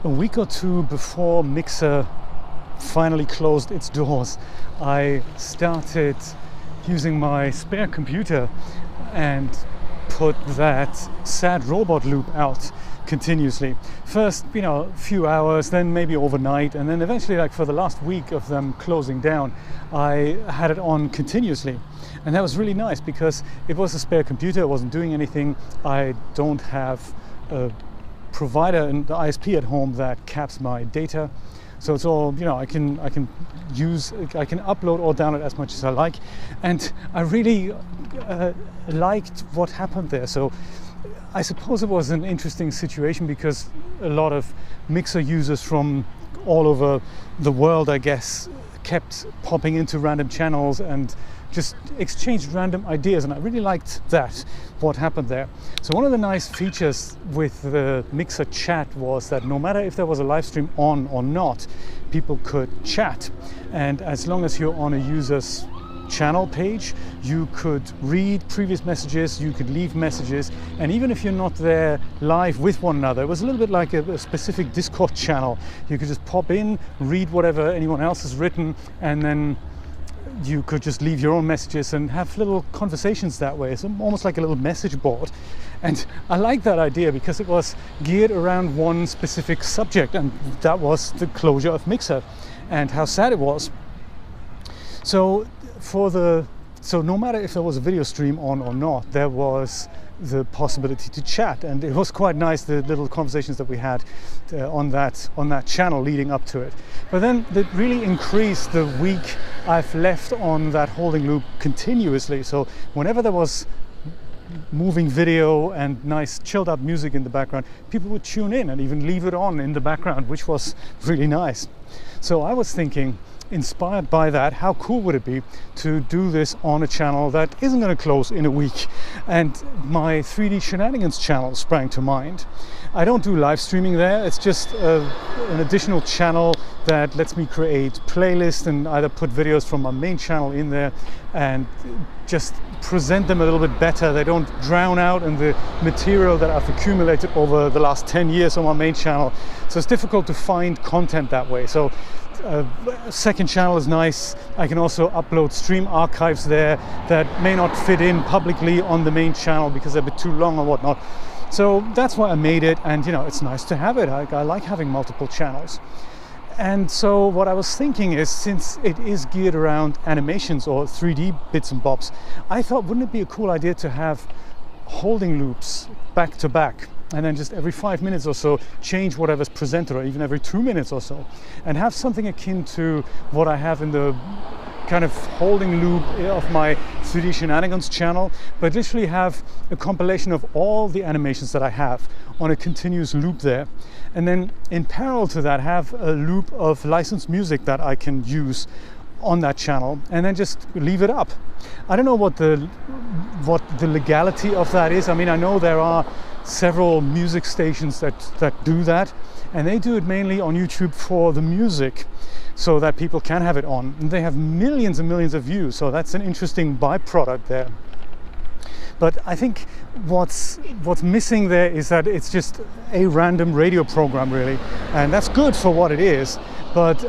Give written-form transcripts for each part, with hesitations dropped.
a week or two before Mixer finally closed its doors, I started using my spare computer and put that sad robot loop out continuously. First, a few hours, then maybe overnight, and then eventually, like for the last week of them closing down, I had it on continuously. And that was really nice because it was a spare computer, it wasn't doing anything. I don't have a provider and the ISP at home that caps my data. So it's all, I can upload or download as much as I like. And I really liked what happened there. So I suppose it was an interesting situation because a lot of Mixer users from all over the world, I guess, kept popping into random channels and just exchanged random ideas, and I really liked that, what happened there. So one of the nice features with the Mixer chat was that no matter if there was a live stream on or not, people could chat, and as long as you're on a user's channel page, you could read previous messages, you could leave messages, and even if you're not there live with one another, it was a little bit like a specific Discord channel. You could just pop in, read whatever anyone else has written, and then you could just leave your own messages and have little conversations that way. It's almost like a little message board. And I like that idea because it was geared around one specific subject, and that was the closure of Mixer and how sad it was. So no matter if there was a video stream on or not, there was the possibility to chat, and it was quite nice, the little conversations that we had on that channel leading up to it. But then it really increased the week I've left on that holding loop continuously. So whenever there was moving video and nice chilled out music in the background, people would tune in and even leave it on in the background, which was really nice. So I was thinking, inspired by that, how cool would it be to do this on a channel that isn't going to close in a week? And my 3D Shenanigans channel sprang to mind. I don't do live streaming there, it's just an additional channel that lets me create playlists and either put videos from my main channel in there and just present them a little bit better. They don't drown out in the material that I've accumulated over the last 10 years on my main channel. So it's difficult to find content that way. So second channel is nice. I can also upload stream archives there that may not fit in publicly on the main channel because they're a bit too long or whatnot. So that's why I made it, and it's nice to have it. I like having multiple channels. And so what I was thinking is, since it is geared around animations or 3D bits and bobs, I thought, wouldn't it be a cool idea to have holding loops back to back, and then just every 5 minutes or so change whatever's presented, or even every 2 minutes or so, and have something akin to what I have in the kind of holding loop of my 3D Shenanigans channel, but literally have a compilation of all the animations that I have on a continuous loop there. And then in parallel to that, have a loop of licensed music that I can use on that channel, and then just leave it up. I don't know what the legality of that is. I mean, I know there are several music stations that do that, and they do it mainly on YouTube for the music, so that people can have it on, and they have millions and millions of views, so that's an interesting byproduct there. But I think what's missing there is that it's just a random radio program, really, and that's good for what it is, but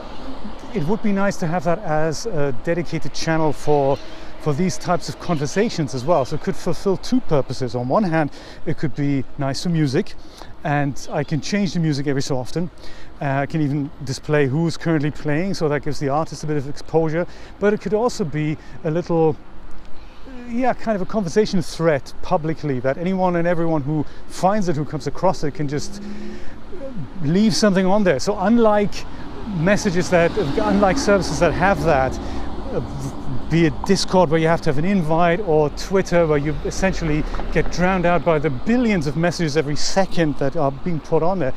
it would be nice to have that as a dedicated channel for these types of conversations as well. So it could fulfill two purposes. On one hand, it could be nice for music, and I can change the music every so often. I can even display who's currently playing, so that gives the artist a bit of exposure. But it could also be a little, kind of a conversation thread publicly, that anyone and everyone who finds it, who comes across it, can just leave something on there. So unlike services that have that, be it Discord where you have to have an invite, or Twitter where you essentially get drowned out by the billions of messages every second that are being put on there,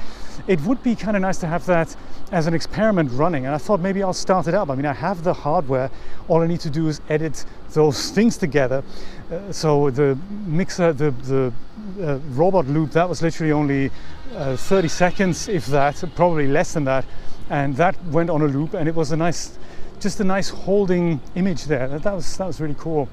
it would be kind of nice to have that as an experiment running. And I thought maybe I'll start it up. I mean, I have the hardware, all I need to do is edit those things together. So the Mixer, the robot loop, that was literally only 30 seconds, if that, probably less than that, and that went on a loop, and it was just a nice holding image there. That was really cool.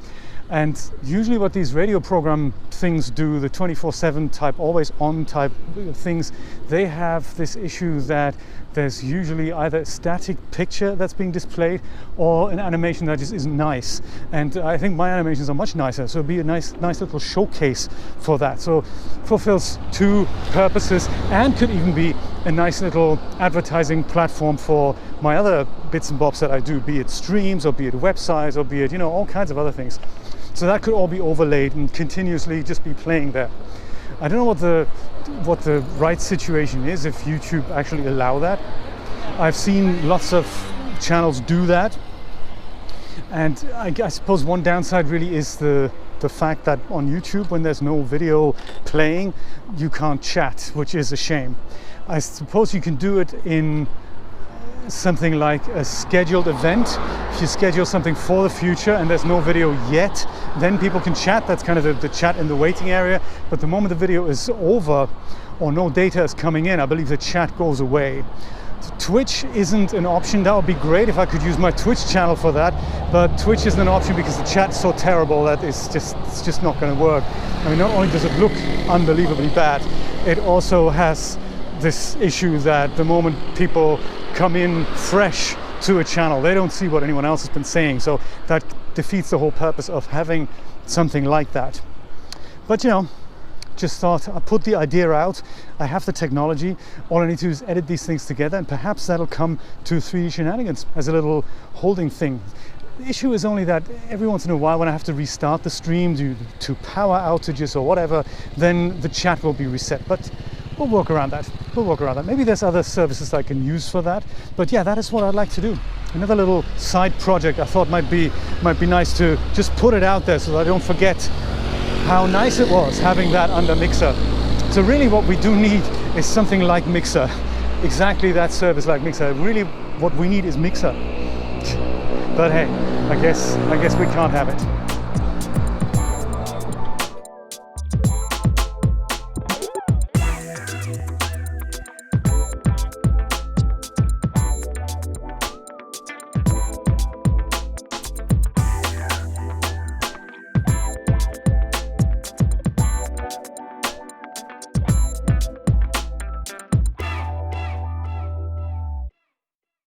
And usually what these radio program things do, the 24/7 type, always on type things, they have this issue that there's usually either a static picture that's being displayed or an animation that just isn't nice. And I think my animations are much nicer, so it'd be a nice little showcase for that. So fulfills two purposes and could even be a nice little advertising platform for my other bits and bobs that I do, be it streams or be it websites or be it, you know, all kinds of other things. So that could all be overlaid and continuously just be playing there. I don't know what the right situation is if YouTube actually allow that. I've seen lots of channels do that, and I suppose one downside really is the fact that on YouTube, when there's no video playing, you can't chat, which is a shame. I suppose you can do it in something like a scheduled event. If you schedule something for the future and there's no video yet, then people can chat. That's kind of the chat in the waiting area. But the moment the video is over or no data is coming in, I believe the chat goes away. So Twitch isn't an option. That would be great if I could use my Twitch channel for that, but Twitch isn't an option because the chat's so terrible that it's just not going to work. I mean, not only does it look unbelievably bad, it also has this issue that the moment people come in fresh to a channel, they don't see what anyone else has been saying, so that defeats the whole purpose of having something like that. But you know, just thought I put the idea out. I have the technology. All I need to do is edit these things together, and perhaps that'll come to 3D Shenanigans as a little holding thing. The issue is only that every once in a while when I have to restart the stream due to power outages or whatever, then the chat will be reset. But we'll work around that. Maybe there's other services I can use for that. But yeah, that is what I'd like to do. Another little side project I thought might be nice to just put it out there so that I don't forget how nice it was having that under Mixer. So really what we do need is something like Mixer. Exactly that service like Mixer. Really what we need is Mixer. But hey, I guess we can't have it.